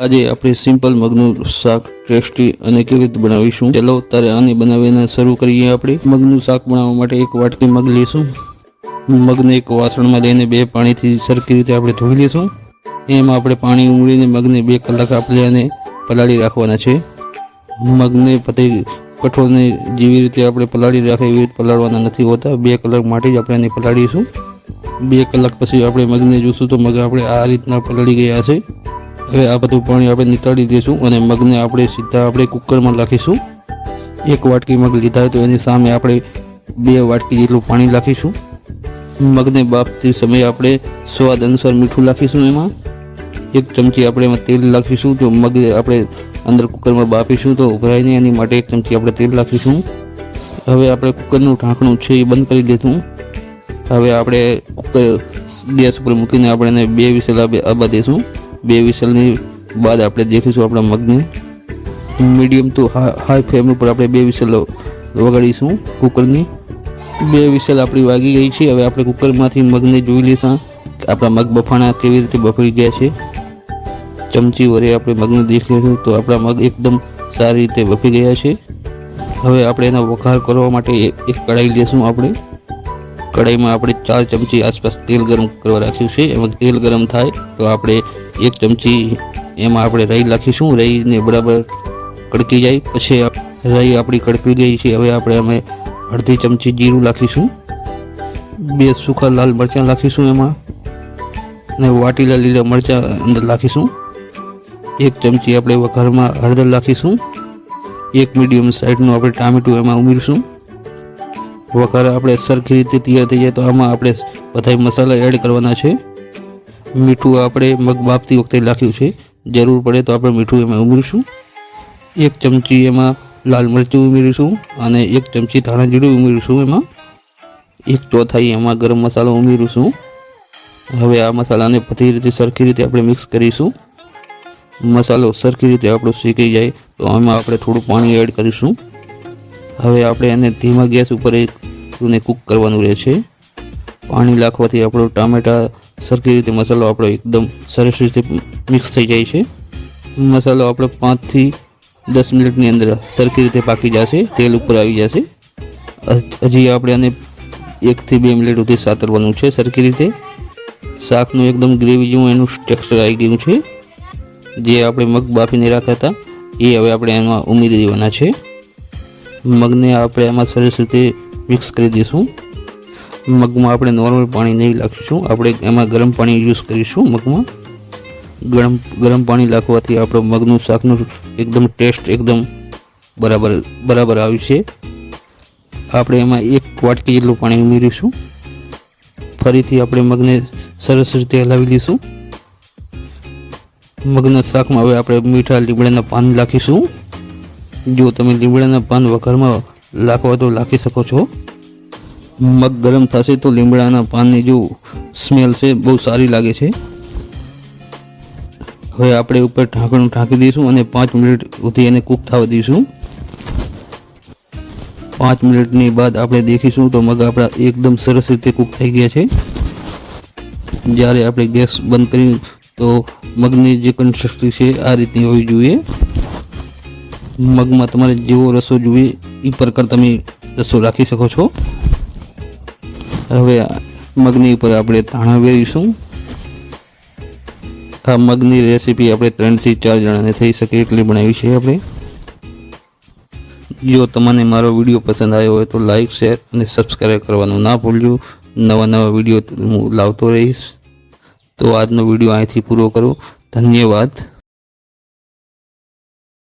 આજે આપણે સિમ્પલ મગનું શાક ટેસ્ટી અને કેવી રીતે બનાવીશું ચલો ત્યારે આને બનાવીને શરૂ કરીએ। આપણે મગનું શાક બનાવવા માટે એક વાટકી મગ લઈશું। મગને એક વાસણમાં લઈને બે પાણીથી સરખી રીતે આપણે ધોઈ લઈશું। એમાં આપણે પાણી ઉમેરીને મગને 2 કલાક આપણે આને પલાળી રાખવાના છે। મગને પતઈ કઠોળને જેવી રીતે આપણે પલાળી રાખે એવી રીતે પલાળવાના નથી હોતા। 2 કલાક માટે જ આપણે આને પલાળીશું। 2 કલાક પછી આપણે મગને જોઈશું તો મગ આપણે આ રીતના પલાળી ગયા છે। હવે આ બધું પાણી આપણે નીકાળી દઈશું અને મગને આપણે સીધા આપણે કુકરમાં નાખીશું। 1 વાટકી મગ લીધા તો એની સામે આપણે 2 વાટકી જેટલું પાણી નાખીશું। મગને બાફતી સમયે આપણે સ્વાદ અનુસાર મીઠું નાખીશું। એમાં 1 ચમચી આપણે એમાં તેલ નાખીશું। જો મગ આપણે અંદર કુકરમાં બાફીશું તો ઉભરાય નહીં એની માટે 1 ચમચી આપણે તેલ નાખીશું। હવે આપણે કુકરનું ઢાંકણું છે એ બંધ કરી દઈશું। હવે આપણે કુકર ગેસ ઉપર મૂકીને આપણે એને 2 વિસલ આવવા દઈશું। 2 વિસલની બાદ આપણે દેખીશું આપણા મગને મીડિયમ ટુ હાઈ ફ્લેમ ઉપર આપણે 2 વિસલ વગાડીશું કુકરની। 2 વિસલ આપણી વાગી ગઈ છે। હવે આપણે કુકરમાંથી મગને જોઈ લઈશું કે આપણા મગ બફાણા કેવી રીતે બફાઈ ગયા છે। ચમચી વડે આપણે મગને દેખીશું તો આપણા મગ એકદમ સારી રીતે બફી ગયા છે। હવે આપણે એના વઘાર કરવા માટે એક કઢાઈ લઈશું। આપણે કઢાઈમાં આપણે 4 ચમચી આસપાસ તેલ ગરમ કરવા રાખ્યું છે। એમાં તેલ ગરમ થાય તો આપણે 1 ચમચી એમાં આપણે રાઈ નાખીશું। રાઈને બરાબર કડકી જાય પછી રાઈ આપણી કડકી ગઈ છે। હવે આપણે અમે અડધી ચમચી જીરું નાખીશું। 2 સૂકા લાલ મરચાં નાખીશું એમાં અને વાટેલા લીલા મરચાં અંદર નાખીશું। 1 ચમચી આપણે વઘારમાં હળદર નાખીશું। 1 મીડિયમ સાઇઝનું આપણે ટામેટું એમાં ઉમેરીશું। વઘાર આપણે સરખી રીતે તૈયાર થઈ જાય તો આમાં આપણે બધા મસાલા એડ કરવાના છે। મીઠું આપણે મગ બાફતી વખતે નાખ્યું છે, જરૂર પડે તો આપણે મીઠું એમાં ઉમેરીશું। 1 ચમચી એમાં લાલ મરચું ઉમેરીશું અને 1 ચમચી ધાણા જીરું ઉમેરીશું। એમાં 1/4 એમાં ગરમ મસાલો ઉમેરીશું। હવે આ મસાલાને બધી રીતે સરખી રીતે આપણે મિક્સ કરીશું। મસાલો સરખી રીતે આપણો શેકાઈ જાય તો આમાં આપણે થોડું પાણી એડ કરીશું। હવે આપણે એને ધીમા ગેસ ઉપર એને કૂક કરવાનું રહેશે। પાણી નાખવાથી આપણો ટામેટા સરખી રીતે મસાલો આપણો એકદમ સરસ રીતે મિક્સ થઈ જાય છે। મસાલો આપણે 5 થી 10 મિનિટની અંદર સરખી રીતે પાકી જશે, તેલ ઉપર આવી જશે। હજી આપણે આને 1 થી 2 મિનિટ સુધી સાતરવાનું છે સરખી રીતે। શાકનું એકદમ ગ્રેવી જેવું એનું ટેક્સચર આવી ગયું છે। જે આપણે મગ બાફીને રાખ્યા હતા એ હવે આપણે એમાં ઉમેરી દેવાના છે। મગને આપણે એમાં સરસ રીતે મિક્સ કરી દઈશું। મગમાં આપણે નોર્મલ પાણી નહીં નાખીશું, આપણે એમાં ગરમ પાણી યુઝ કરીશું। મગમાં ગરમ પાણી નાખવાથી આપણો મગનું શાકનું એકદમ ટેસ્ટ એકદમ બરાબર આવ્યું છે। આપણે એમાં 1 વાટકી જેટલું પાણી ઉમેરીશું। ફરીથી આપણે મગને સરસ રીતે હલાવી લઈશું। મગના શાકમાં હવે આપણે મીઠા લીમડાના પાન નાખીશું। જો તમે લીમડાના પાન વઘારમાં નાખવા તો નાખી શકો છો। મગ ગરમ થશે તો લીમડાના પાનની જો સ્મેલ છે બહુ સારી લાગે છે। હવે આપણે ઉપર ઢાંકણું ઢાંકી દઈશું અને 5 મિનિટ સુધી એને કૂક થવા દઈશું। 5 મિનિટની બાદ આપણે દેખીશું તો મગ આપણા એકદમ સરસ રીતે કૂક થઈ ગયા છે। જ્યારે આપણે ગેસ બંધ કરી તો મગની જે કન્સિસ્ટન્સી છે આ રીતની હોવી જોઈએ। મગમાં તમારે જેવો રસો જોઈએ એ પ્રકાર તમે રસો રાખી શકો છો। હવે મગની ઉપર આપણે ધાણા વેરીશું। આ મગની રેસીપી આપણે 3 થી 4 જણાને થઈ શકે એટલી બનાવી છે આપણે। જો તમને મારો વિડીયો પસંદ આવ્યો હોય તો લાઈક, શેર અને સબસ્ક્રાઈબ કરવાનું ના ભૂલજો। નવા વિડીયો હું લાવતો રહીશ। તો આજનો વિડીયો અહીંથી પૂરો કરું। ધન્યવાદ।